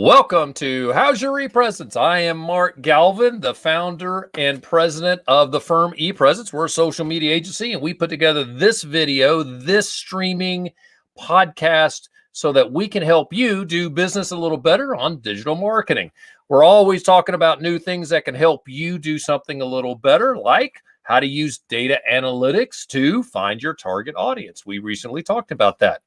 Welcome to How's Your ePresence? I am Mark Galvin, the founder and president of the firm ePresence. We're a social media agency, and we put together this video, this streaming podcast, so that we can help you do business a little better on digital marketing. We're always talking about new things that can help you do something a little better, like how to use data analytics to find your target audience. We recently talked about that.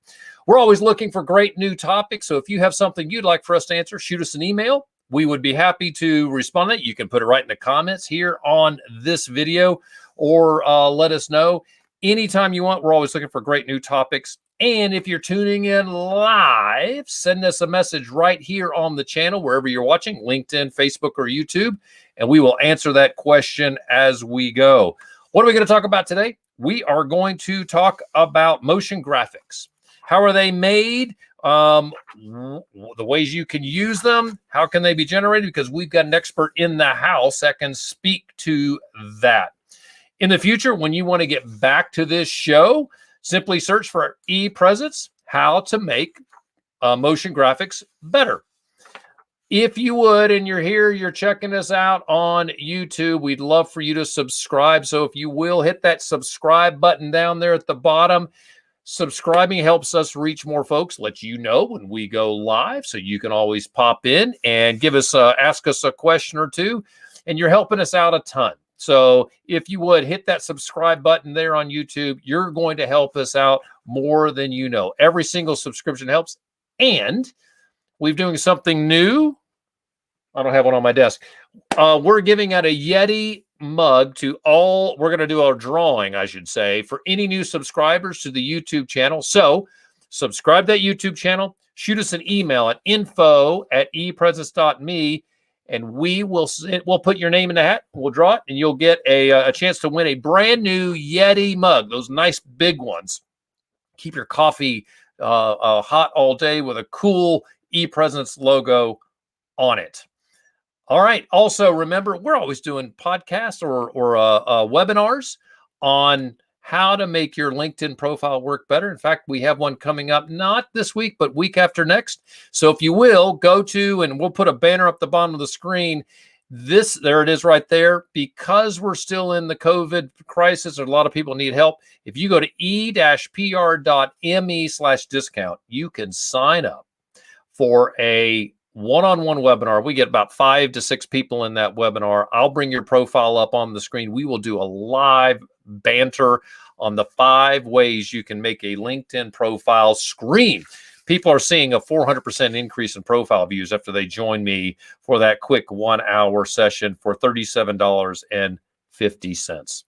We're always looking for great new topics. So if you have something you'd like for us to answer, shoot us an email. We would be happy to respond to it. You can put it right in the comments here on this video, or let us know anytime you want. We're always looking for great new topics. And if you're tuning in live, send us a message right here on the channel, wherever you're watching, LinkedIn, Facebook, or YouTube, and we will answer that question as we go. What are we going to talk about today? We are going to talk about motion graphics. How are they made? The ways you can use them. How can they be generated? Because we've got an expert in the house that can speak to that. In the future, when you want to get back to this show, simply search for ePresence, how to make motion graphics better. If you would, and you're here, you're checking us out on YouTube, we'd love for you to subscribe. So if you will, hit that subscribe button down there at the bottom. Subscribing helps us reach more folks, let you know when we go live, so you can always pop in and give us ask us a question or two, and you're helping us out a ton. So if you would, hit that subscribe button there on YouTube. You're going to help us out more than you know. Every single subscription helps. And we're doing something new. I don't have one on my desk. We're giving out a Yeti mug to all. We're going to do our drawing, I should say, for any new subscribers to the YouTube channel. So subscribe to that YouTube channel. Shoot us an email at info@epresence.me. And we'll put your name in the hat. We'll draw it, and you'll get a chance to win a brand new Yeti mug. Those nice big ones. Keep your coffee hot all day with a cool ePresence logo on it. All right. Also, remember, we're always doing podcasts or webinars on how to make your LinkedIn profile work better. In fact, we have one coming up, not this week, but week after next. So if you will, go to, and we'll put a banner up the bottom of the screen. There it is right there. Because we're still in the COVID crisis, a lot of people need help. If you go to e-pr.me/discount, you can sign up for a one-on-one webinar. We get about 5 to 6 people in that webinar. I'll bring your profile up on the screen. We will do a live banter on the 5 ways you can make a LinkedIn profile scream. People are seeing a 400% increase in profile views after they join me for that quick 1-hour session for $37.50.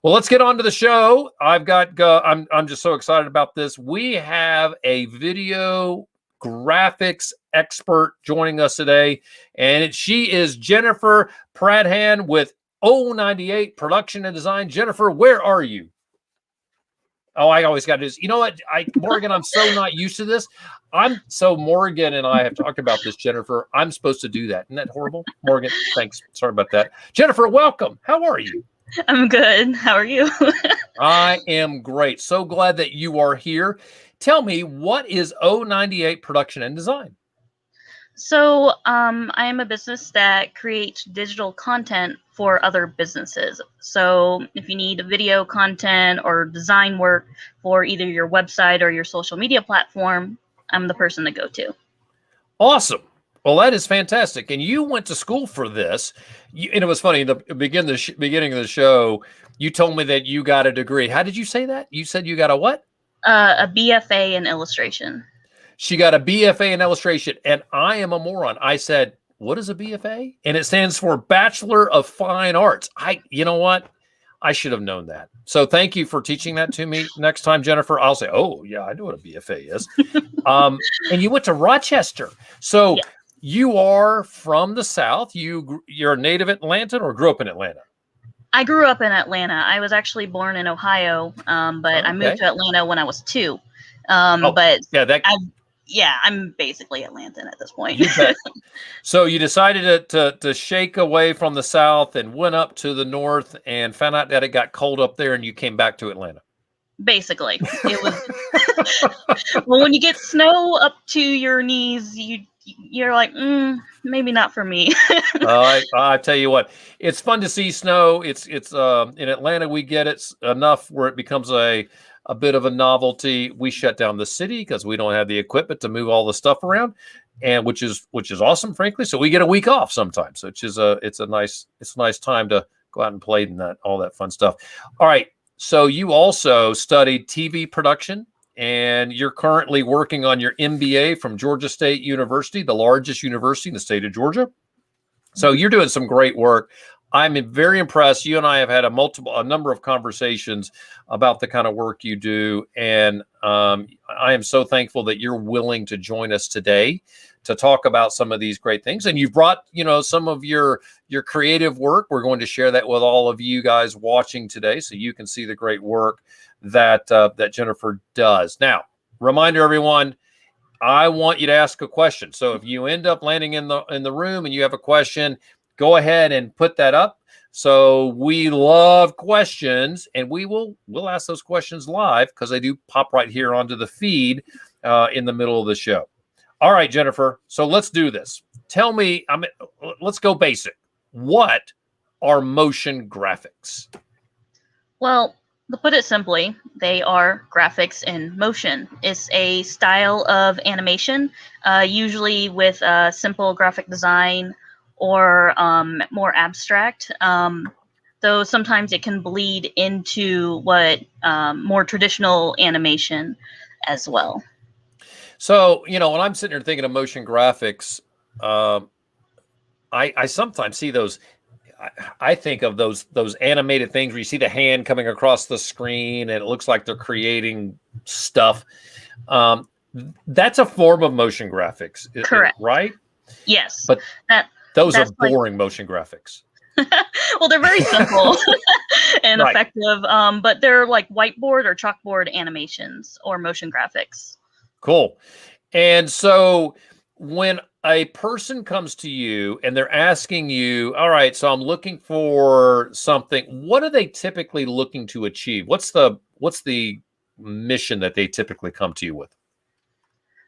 Well, let's get on to the show. I'm just so excited about this. We have a video graphics expert joining us today, and she is Jennifer Pradhan with 098 Production and Design. Jennifer, where are you? Oh, I always got to do this. You know what, Morgan, I'm so not used to this. Morgan and I have talked about this, Jennifer. I'm supposed to do that. Isn't that horrible? Morgan, thanks. Sorry about that. Jennifer, welcome. How are you? I'm good. How are you? I am great. So glad that you are here. Tell me, what is 098 Production and Design? So I am a business that creates digital content for other businesses. So if you need video content or design work for either your website or your social media platform, I'm the person to go to. Awesome. Well, that is fantastic. And you went to school for this. And it was funny, in the beginning of the show, you told me that you got a degree. How did you say that? You said you got a what? A BFA in illustration. She got a BFA in illustration, and I am a moron. I said, what is a BFA? And it stands for Bachelor of Fine Arts. You know what? I should have known that. So thank you for teaching that to me. Next time, Jennifer, I'll say, oh, yeah, I know what a BFA is. And you went to Rochester. So yeah. You are from the South. You're a native Atlantan or grew up in Atlanta? I grew up in Atlanta. I was actually born in Ohio, but I moved to Atlanta when I was 2. But yeah, I'm basically Atlantan at this point. So you decided to shake away from the South and went up to the North and found out that it got cold up there, and you came back to Atlanta. Basically, it was. Well, when you get snow up to your knees, you you're like, maybe not for me. I tell you what, it's fun to see snow. It's in Atlanta we get it enough where it becomes a bit of a novelty. We shut down the city because we don't have the equipment to move all the stuff around, and which is awesome, frankly. So we get a week off sometimes, which is it's a nice time to go out and play and all that fun stuff. All right, so you also studied TV production, and you're currently working on your MBA from Georgia State University, the largest university in the state of Georgia. So you're doing some great work. I'm very impressed. You and I have had a number of conversations about the kind of work you do, and I am so thankful that you're willing to join us today to talk about some of these great things. And you've brought, some of your creative work. We're going to share that with all of you guys watching today, so you can see the great work that Jennifer does. Now, reminder, everyone. I want you to ask a question. So if you end up landing in the room and you have a question, go ahead and put that up. So we love questions, and we'll ask those questions live because they do pop right here onto the feed in the middle of the show. All right, Jennifer. So let's do this. Tell me, let's go basic. What are motion graphics? Well, to put it simply, they are graphics in motion. It's a style of animation, usually with simple graphic design or more abstract, though sometimes it can bleed into what more traditional animation as well. So, when I'm sitting here thinking of motion graphics, I sometimes see those. I think of those animated things where you see the hand coming across the screen and it looks like they're creating stuff. That's a form of motion graphics, correct? Right? Yes, but those are boring like, motion graphics. Well, they're very simple and effective, but they're like whiteboard or chalkboard animations or motion graphics. Cool. And so when a person comes to you and they're asking you, all right, so I'm looking for something, what are they typically looking to achieve? What's the mission that they typically come to you with?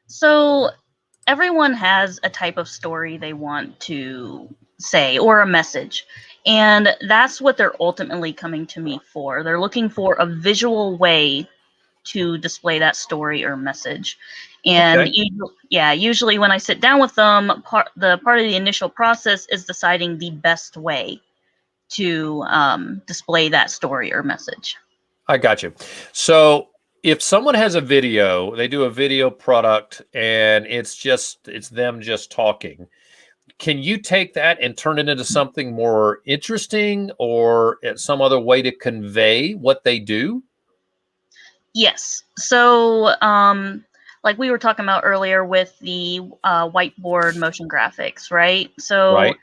So everyone has a type of story they want to say or a message. And that's what they're ultimately coming to me for. They're looking for a visual way to display that story or message. And usually when I sit down with them, part of the initial process is deciding the best way to display that story or message. I got you. So if someone has a video, they do a video product and it's them just talking, can you take that and turn it into something more interesting or some other way to convey what they do? Yes. So, like we were talking about earlier with the whiteboard motion graphics, right? So,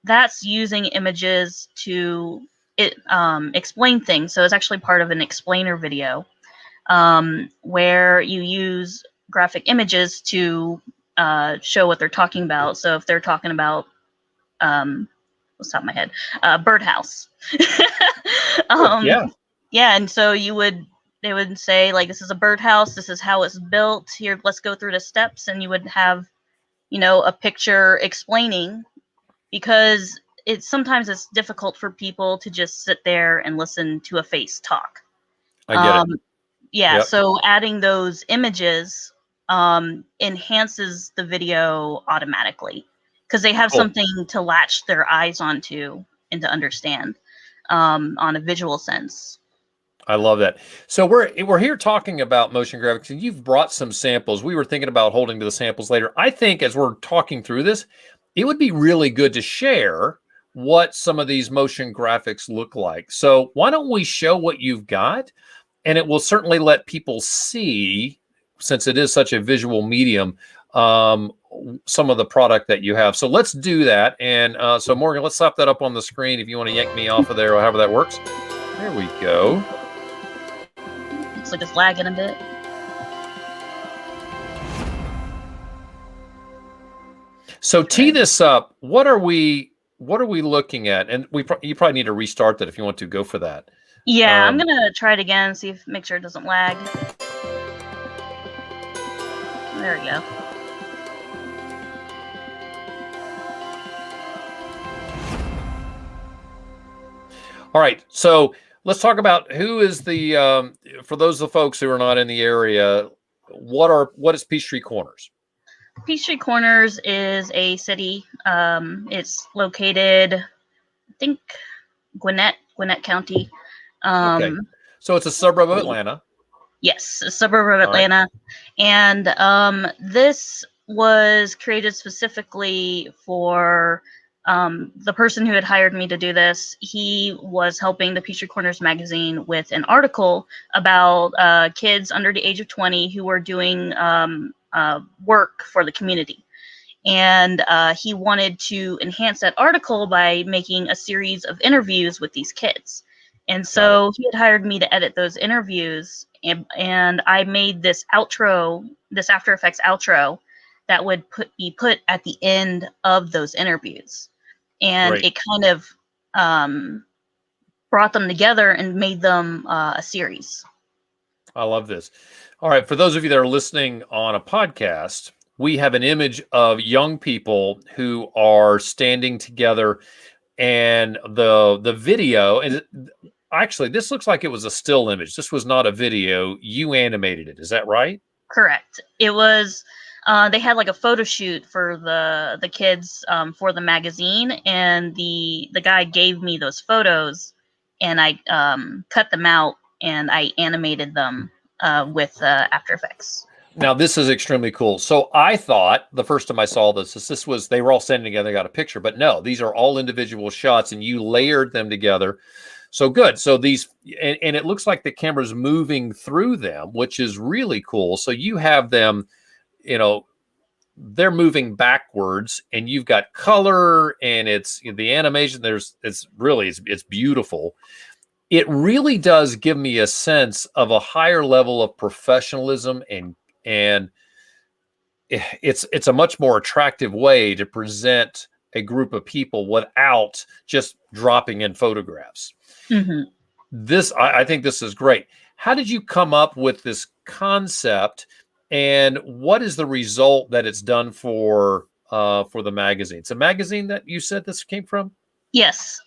that's using images to explain things. So it's actually part of an explainer video where you use graphic images to show what they're talking about. So if they're talking about, what's top of my head, birdhouse. Yeah, and so they would say, like, this is a birdhouse, this is how it's built, here, let's go through the steps, and you would have, a picture explaining, because sometimes it's difficult for people to just sit there and listen to a face talk. I get it. Yeah, yep. So adding those images enhances the video automatically, because they have something to latch their eyes onto and to understand on a visual sense. I love that. So we're here talking about motion graphics, and you've brought some samples. We were thinking about holding to the samples later. I think as we're talking through this, it would be really good to share what some of these motion graphics look like. So why don't we show what you've got, and it will certainly let people see, since it is such a visual medium, some of the product that you have. So let's do that. And so Morgan, let's slap that up on the screen if you want to yank me off of there or however that works. There we go. Looks like it's lagging a bit. So tee this up. What are we looking at? And you probably need to restart that if you want to go for that. Yeah, I'm gonna try it again, make sure it doesn't lag. There we go. All right. So let's talk about who is the for those of the folks who are not in the area. What is Peachtree Corners? Peachtree Corners is a city. It's located, I think, Gwinnett County. Okay. Um, So it's a suburb of Atlanta. yes, a suburb of All right. Atlanta, and this was created specifically for the person who had hired me to do this. He was helping the Peachtree Corners magazine with an article about kids under the age of 20 who were doing work for the community. And he wanted to enhance that article by making a series of interviews with these kids. And so he had hired me to edit those interviews, and I made this outro, this After Effects outro, that would be put at the end of those interviews. And Great. it kind of brought them together and made them a series. I love this. All right. For those of you that are listening on a podcast, we have an image of young people who are standing together, and the video, and actually this looks like it was a still image. This was not a video. You animated it. Is that right? Correct. It was they had like a photo shoot for the kids for the magazine, and the guy gave me those photos, and I cut them out and I animated them with After Effects. Now this is extremely cool. So I thought the first time I saw this was they were all standing together, got a picture, but no, these are all individual shots, and you layered them together. So good. So these, and it looks like the camera's moving through them, which is really cool. So you have them, they're moving backwards, and you've got color, and it's the animation. It's beautiful. It really does give me a sense of a higher level of professionalism, and it's a much more attractive way to present a group of people without just dropping in photographs. Mm-hmm. I think this is great. How did you come up with this concept, and what is the result that it's done for the magazine? It's a magazine that you said this came from? Yes.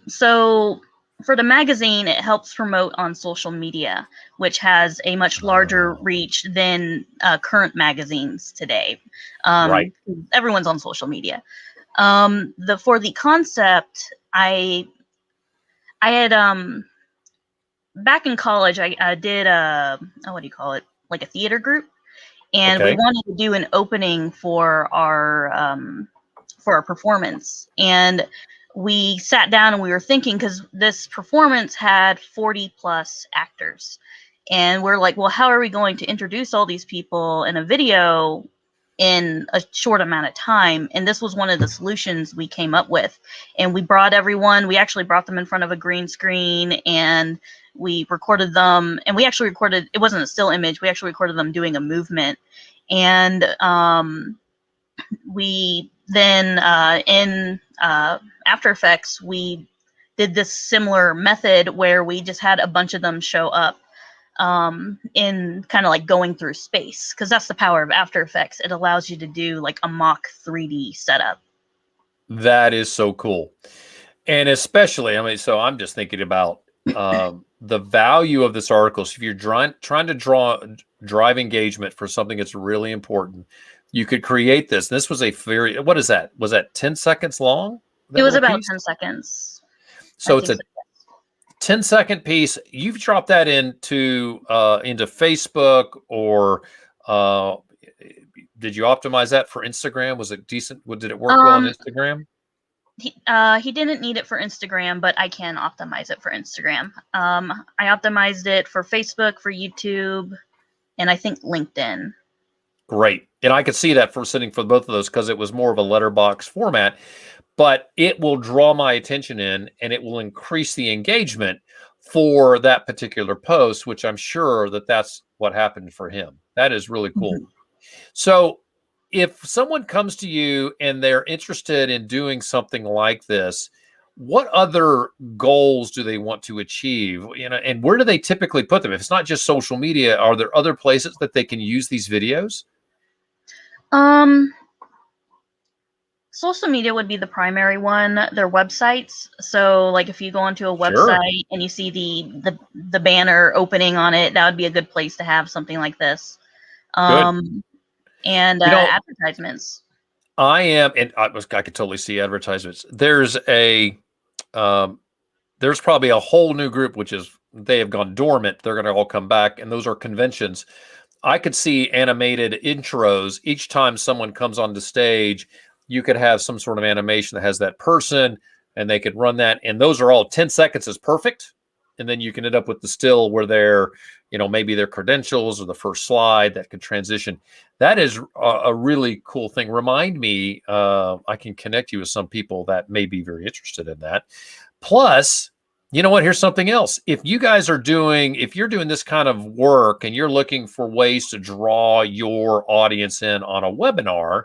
So for the magazine, it helps promote on social media, which has a much larger reach than current magazines today. Right. Everyone's on social media. For the concept, I had back in college, I did what do you call it? Like a theater group, and we wanted to do an opening for our performance, and we sat down and we were thinking, because this performance had 40 plus actors, and we're like, well, how are we going to introduce all these people in a video in a short amount of time? And this was one of the solutions we came up with. And we actually brought them in front of a green screen, and we recorded them, and it wasn't a still image, we actually recorded them doing a movement. And we then in After Effects, we did this similar method where we just had a bunch of them show up in kind of like going through space, because that's the power of After Effects. It allows you to do like a mock 3D setup. That is so cool. And especially, so I'm just thinking about the value of this article. So if you're trying to drive engagement for something that's really important, you could create this. This was what is that? Was that 10 seconds long? It was about 10 seconds. So it's a 10-second piece. You've dropped that into Facebook, or did you optimize that for Instagram? Was it decent? Did it work well on Instagram? He didn't need it for Instagram, but I can optimize it for Instagram. I optimized it for Facebook, for YouTube, and I think LinkedIn. Great. And I could see that for both of those, because it was more of a letterbox format, but it will draw my attention in, and it will increase the engagement for that particular post, which I'm sure that's what happened for him. That is really cool. Mm-hmm. So if someone comes to you and they're interested in doing something like this, what other goals do they want to achieve? And where do they typically put them? If it's not just social media, are there other places that they can use these videos? Social media would be the primary one. Their websites. So, like, if you go onto a Sure. website and you see the banner opening on it, that would be a good place to have something like this. Good. And You know, advertisements. and I could totally see advertisements. Um, there's probably a whole new group, which is they have gone dormant. They're going to all come back, and those are conventions. I could see animated intros each time someone comes on the stage. You could have some sort of animation that has that person, and they could run that. And those are all 10 seconds is perfect. And then you can end up with the still where they're, maybe their credentials or the first slide that could transition. That is a really cool thing. Remind me, I can connect you with some people that may be very interested in that. Plus, you know what? Here's something else. If you're doing this kind of work and you're looking for ways to draw your audience in on a webinar,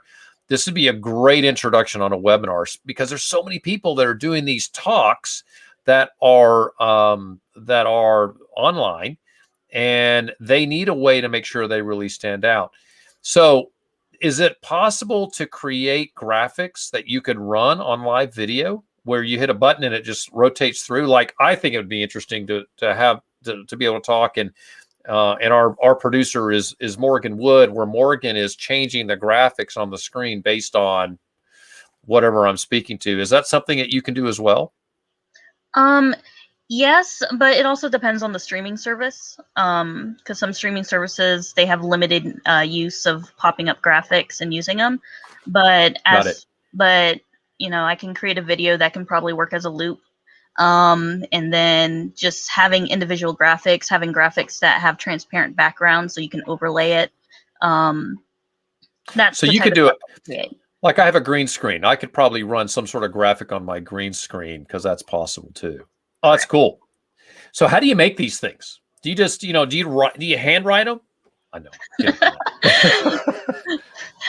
this would be a great introduction on a webinar because there's so many people that are doing these talks that are online, and they need a way to make sure they really stand out. So, is it possible to create graphics that you could run on live video where you hit a button and it just rotates through? Like, I think it would be interesting to be able to talk, and our producer is Morgan Wood, where Morgan is changing the graphics on the screen based on whatever I'm speaking to. Is that something that you can do as well? Yes, but it also depends on the streaming service. Because some streaming services, they have limited use of popping up graphics and using them. But Got it. I can create a video that can probably work as a loop. And then just having individual graphics, having graphics that have transparent backgrounds so you can overlay it. That's So the you type could of do stuff it. I create. Like, I have a green screen. I could probably run some sort of graphic on my green screen because that's possible too. Oh, that's Correct. cool. So how do you make these things? Do you just, do you handwrite them? I know.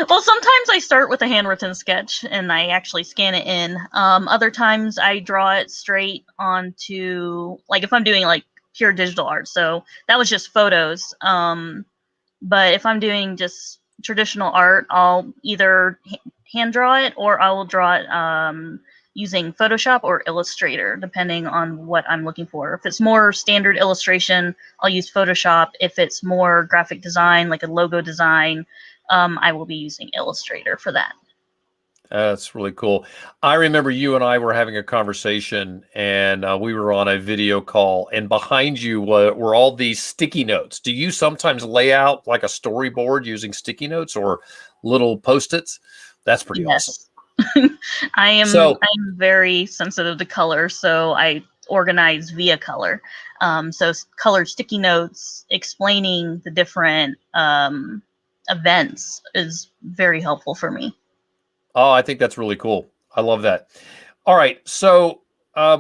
Well, sometimes I start with a handwritten sketch and I actually scan it in. Other times I draw it straight onto, like, if I'm doing like pure digital art. So that was just photos. But if I'm doing just traditional art, I'll either hand draw it or I will draw it using Photoshop or Illustrator, depending on what I'm looking for. If it's more standard illustration, I'll use Photoshop. If it's more graphic design, like a logo design, I will be using Illustrator for that. That's really cool. I remember you and I were having a conversation, and we were on a video call, and behind you were all these sticky notes. Do you sometimes lay out like a storyboard using sticky notes or little Post-its? That's pretty awesome. Yes. I'm very sensitive to color, so I organize via color. So color sticky notes explaining the different events is very helpful for me. Oh, I think that's really cool. I love that. All right. So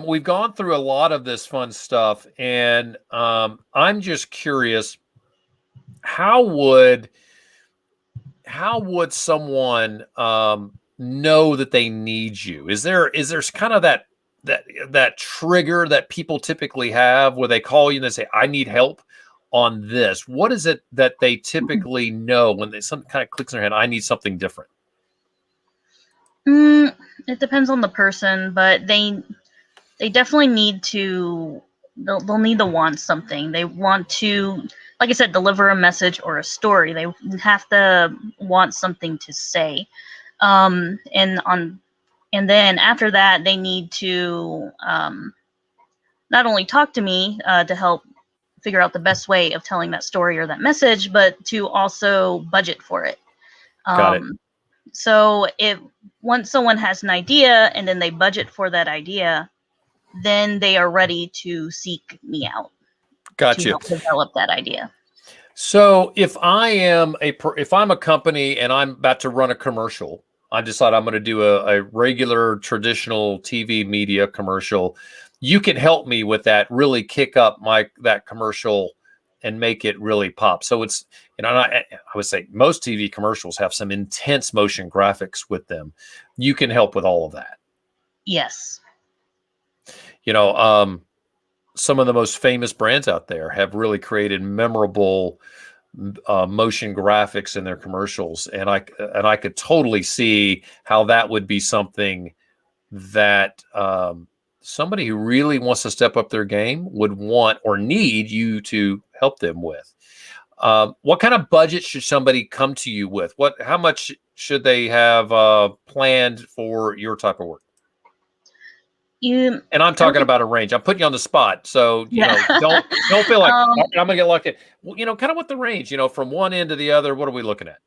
we've gone through a lot of this fun stuff, and I'm just curious, how would someone know that they need you? Is there kind of that trigger that people typically have where they call you and they say, I need help on this? What is it that they typically know when something kind of clicks in their head? I need something different. It depends on the person, but they definitely need to. They'll need to want something. They want to, like I said, deliver a message or a story. They have to want something to say, and then after that, they need to not only talk to me to help figure out the best way of telling that story or that message, but to also budget for it. Got it. So if once someone has an idea and then they budget for that idea, then they are ready to seek me out Got to you. help develop that idea. So if I'm a company and I'm about to run a commercial, I decide I'm going to do a regular traditional TV media commercial. You can help me with that, really kick up that commercial and make it really pop. So it's, I would say most TV commercials have some intense motion graphics with them. You can help with all of that. Yes. Some of the most famous brands out there have really created memorable motion graphics in their commercials, and I could totally see how that would be something that somebody who really wants to step up their game would want or need you to help them with. What kind of budget should somebody come to you with? How much should they have planned for your type of work? And I'm talking about a range. I'm putting you on the spot, so don't feel like I'm gonna get locked in. Well, kind of what the range, from one end to the other. What are we looking at?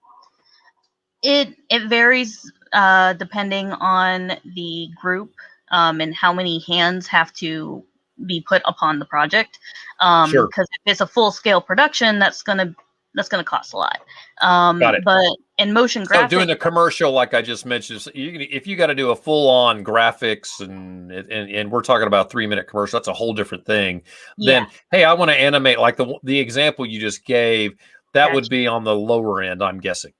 It varies depending on the group and how many hands have to be put upon the project. Sure. Because if it's a full scale production, that's gonna cost a lot. Got it. But in motion graphics, so doing the commercial, like I just mentioned, if you got to do a full on graphics and we're talking about 3-minute commercial, that's a whole different thing. Yeah. Then, hey, I want to animate like the example you just gave. That Gotcha. would be on the lower end, I'm guessing.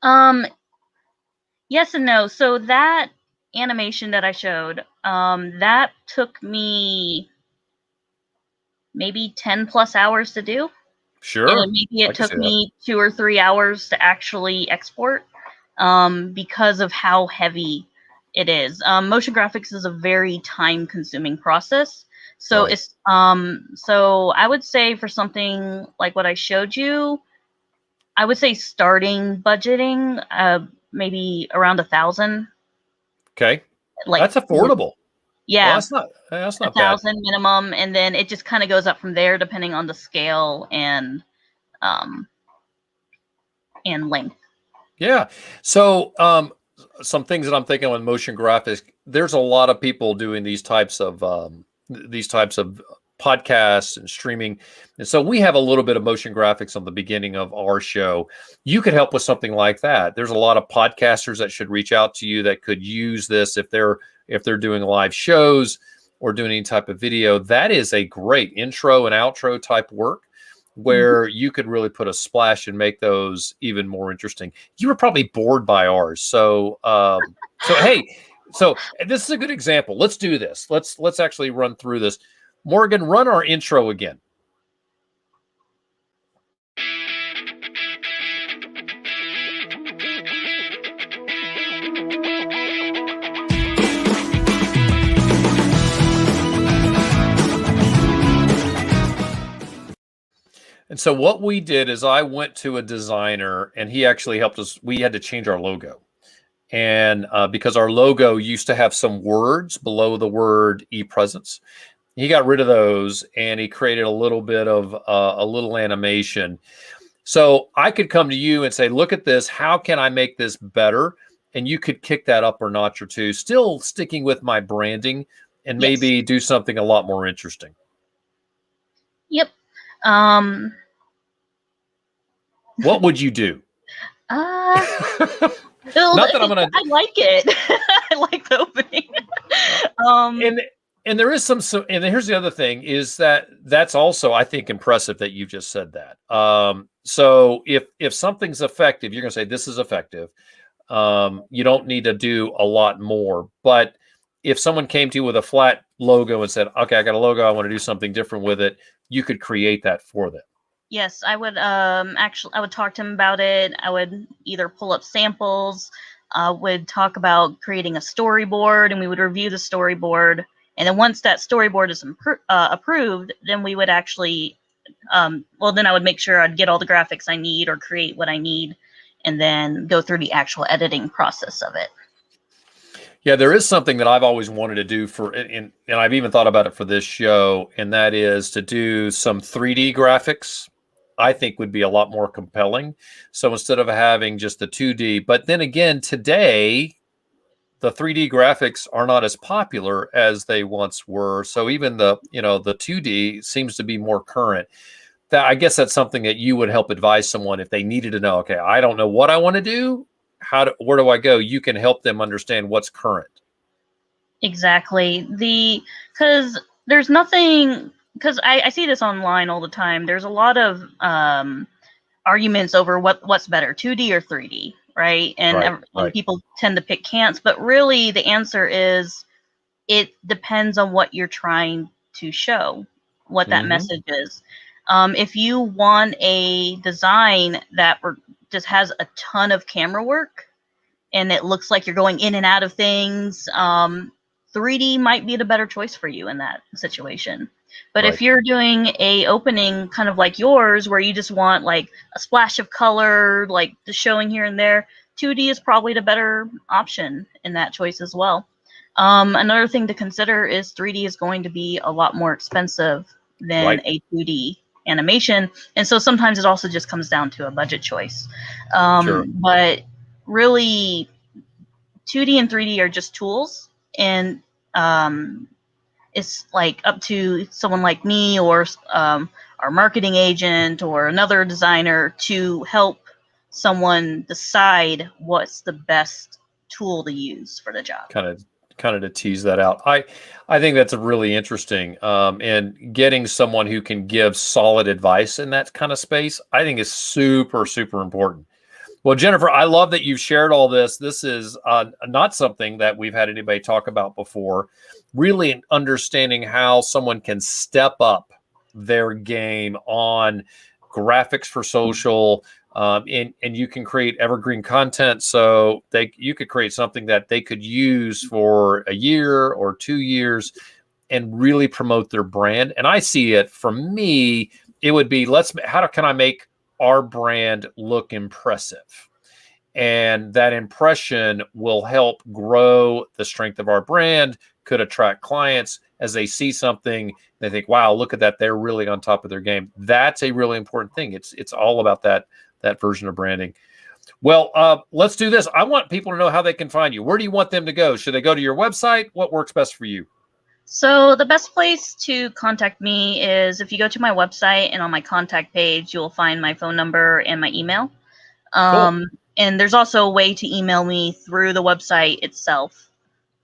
Yes and no. So that animation that I showed, that took me maybe 10 plus hours to do. Sure. And maybe it took me 2 or 3 hours to actually export because of how heavy it is. Motion graphics is a very time consuming process. So Right. it's so I would say for something like what I showed you, I would say starting budgeting maybe around 1,000. Okay. Like That's affordable. Yeah. Well, that's not 1,000 minimum, and then it just kind of goes up from there depending on the scale and length. Yeah. So some things that I'm thinking with motion graphics, there's a lot of people doing these types of podcasts and streaming. And so we have a little bit of motion graphics on the beginning of our show. You could help with something like that. There's a lot of podcasters that should reach out to you that could use this if they're doing live shows or doing any type of video. That is a great intro and outro type work where you could really put a splash and make those even more interesting. You were probably bored by ours. So hey, so this is a good example. Let's do this. Let's actually run through this. Morgan, run our intro again. And so what we did is I went to a designer and he actually helped us. We had to change our logo. And because our logo used to have some words below the word ePresence, he got rid of those and he created a little bit of a little animation. So I could come to you and say, look at this. How can I make this better? And you could kick that up a notch or two, still sticking with my branding and maybe do something a lot more interesting. Yep. What would you do? Not that I'm gonna. I like it. I like the opening. And there is some. And here's the other thing: is that's also, I think, impressive that you just said that. So if something's effective, you're gonna say this is effective. You don't need to do a lot more. But if someone came to you with a flat logo and said, "Okay, I got a logo. I want to do something different with it," you could create that for them. Yes, I would actually I would talk to him about it. I would either pull up samples, would talk about creating a storyboard, and we would review the storyboard. And then once that storyboard is approved, then we would actually then I would make sure I'd get all the graphics I need or create what I need and then go through the actual editing process of it. Yeah, there is something that I've always wanted to do and I've even thought about it for this show, and that is to do some 3D graphics. I think would be a lot more compelling. So instead of having just the 2D, but then again, today, the 3D graphics are not as popular as they once were. So even the 2D seems to be more current. I guess that's something that you would help advise someone if they needed to know, okay, I don't know what I want to do. Where do I go? You can help them understand what's current. Exactly. Because there's nothing, because I see this online all the time. There's a lot of arguments over what's better, 2D or 3D, right? And people tend to pick can'ts, but really the answer is it depends on what you're trying to show, what that message is. If you want a design that just has a ton of camera work and it looks like you're going in and out of things, 3D might be the better choice for you in that situation. But Right. if you're doing a opening kind of like yours, where you just want like a splash of color, like just showing here and there, 2D is probably the better option in that choice as well. Another thing to consider is 3D is going to be a lot more expensive than Right. a 2D animation, and so sometimes it also just comes down to a budget choice. Sure. But really, 2D and 3D are just tools, and it's like up to someone like me or our marketing agent or another designer to help someone decide what's the best tool to use for the job. Kind of to tease that out. I think that's a really interesting, and getting someone who can give solid advice in that kind of space, I think is super, super important. Well, Jennifer, I love that you've shared all this. This is not something that we've had anybody talk about before. Really understanding how someone can step up their game on graphics for social, and you can create evergreen content. So you could create something that they could use for a year or 2 years and really promote their brand. And I see it, for me, it would be, how can I make our brand look impressive? And that impression will help grow the strength of our brand, could attract clients as they see something, they think, wow, look at that. They're really on top of their game. That's a really important thing. It's all about that version of branding. Well, let's do this. I want people to know how they can find you. Where do you want them to go? Should they go to your website? What works best for you? So the best place to contact me is if you go to my website, and on my contact page, you'll find my phone number and my email. Cool. And there's also a way to email me through the website itself.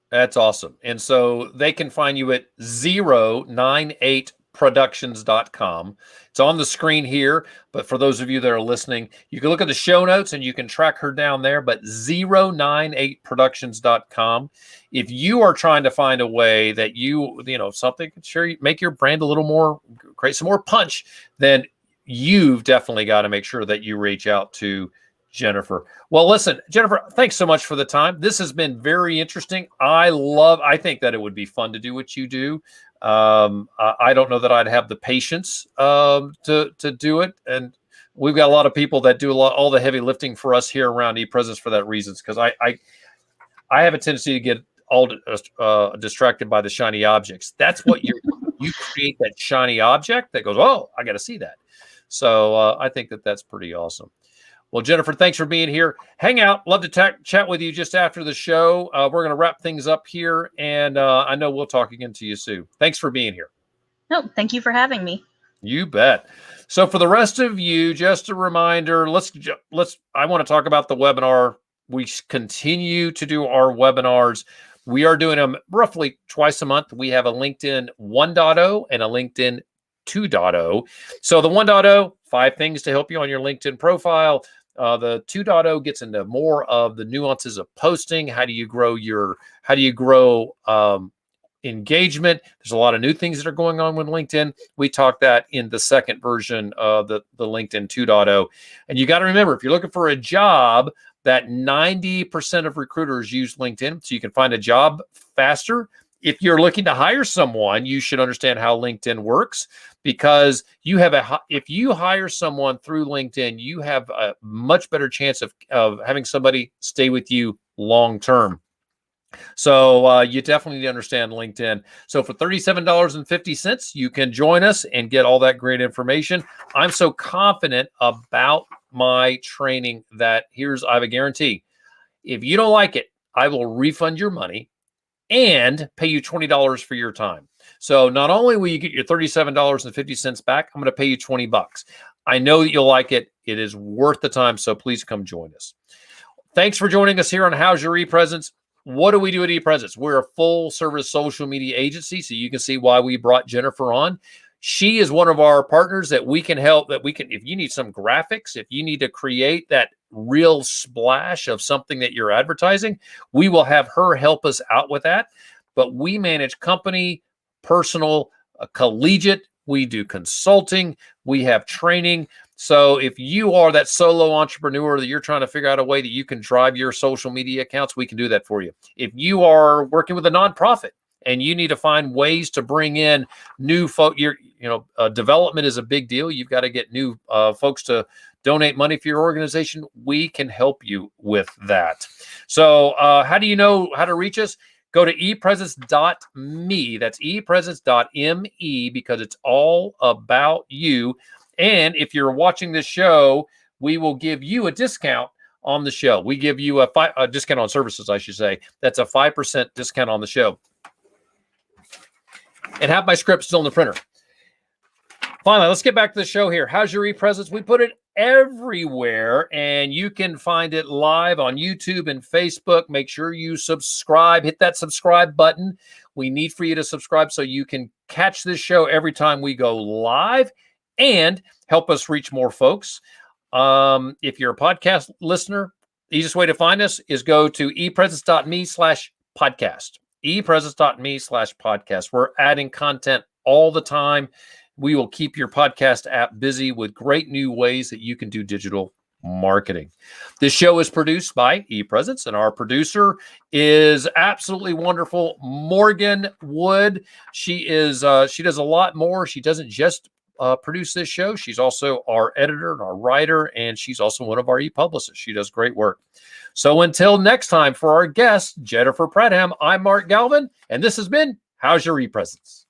That's awesome. And so they can find you at 098productions.com. It's on the screen here, but for those of you that are listening, you can look at the show notes and you can track her down there, but 098productions.com. If you are trying to find a way that something can make your brand a little more, create some more punch, then you've definitely got to make sure that you reach out to Jennifer. Well, listen, Jennifer, thanks so much for the time. This has been very interesting. I think that it would be fun to do what you do. I don't know that I'd have the patience to do it. And we've got a lot of people that do all the heavy lifting for us here around ePresence for that reasons. Because I have a tendency to get all distracted by the shiny objects. That's what you create, that shiny object that goes, oh, I got to see that. So I think that's pretty awesome. Well, Jennifer, thanks for being here. Hang out. Love to chat with you just after the show. We're going to wrap things up here, and I know we'll talk again to you soon. Thanks for being here. No, thank you for having me. You bet. So for the rest of you, just a reminder, I want to talk about the webinar. We continue to do our webinars. We are doing them roughly twice a month. We have a LinkedIn 1.0 and a LinkedIn 2.0. So the 1.0, 5 things to help you on your LinkedIn profile. The 2.0 gets into more of the nuances of posting. How do you grow engagement? There's a lot of new things that are going on with LinkedIn. We talked that in the second version of the LinkedIn 2.0. And you got to remember, if you're looking for a job, that 90% of recruiters use LinkedIn, so you can find a job faster. If you're looking to hire someone, you should understand how LinkedIn works, because if you hire someone through LinkedIn, you have a much better chance of having somebody stay with you long term. So you definitely need to understand LinkedIn. So for $37.50, you can join us and get all that great information. I'm so confident about my training that I have a guarantee. If you don't like it, I will refund your money and pay you $20 for your time. So not only will you get your $37.50 back, I'm going to pay you $20. I know that you'll like it. It is worth the time. So please come join us. Thanks for joining us here on How's Your ePresence. What do we do at ePresence? We're a full service social media agency. So you can see why we brought Jennifer on. She is one of our partners that we can help, if you need some graphics, if you need to create that real splash of something that you're advertising, we will have her help us out with that. But we manage company, personal, collegiate, We do consulting. We have training. So if you are that solo entrepreneur that you're trying to figure out a way that you can drive your social media accounts, we can do that for you. If you are working with a nonprofit and you need to find ways to bring in new folk, development is a big deal. You've got to get new folks to donate money for your organization. We can help you with that. So how do you know how to reach us? Go to ePresence.me. That's ePresence.me, because it's all about you. And if you're watching this show, we will give you a discount on the show. We give you a discount on services, I should say. That's a 5% discount on the show. And have my script still in the printer. Finally, let's get back to the show here. How's your ePresence? We put it everywhere, and you can find it live on YouTube and Facebook. Make sure you subscribe. Hit that subscribe button. We need for you to subscribe so you can catch this show every time we go live and help us reach more folks. If you're a podcast listener, the easiest way to find us is go to ePresence.me/podcast. ePresence.me/podcast. We're adding content all the time. We will keep your podcast app busy with great new ways that you can do digital marketing. This show is produced by ePresence, and our producer is absolutely wonderful, Morgan Wood. She does a lot more. She doesn't just produce this show. She's also our editor and our writer, and she's also one of our e-publicists. She does great work. So until next time, for our guest, Jennifer Pradhan, I'm Mark Galvin, and this has been How's Your ePresence?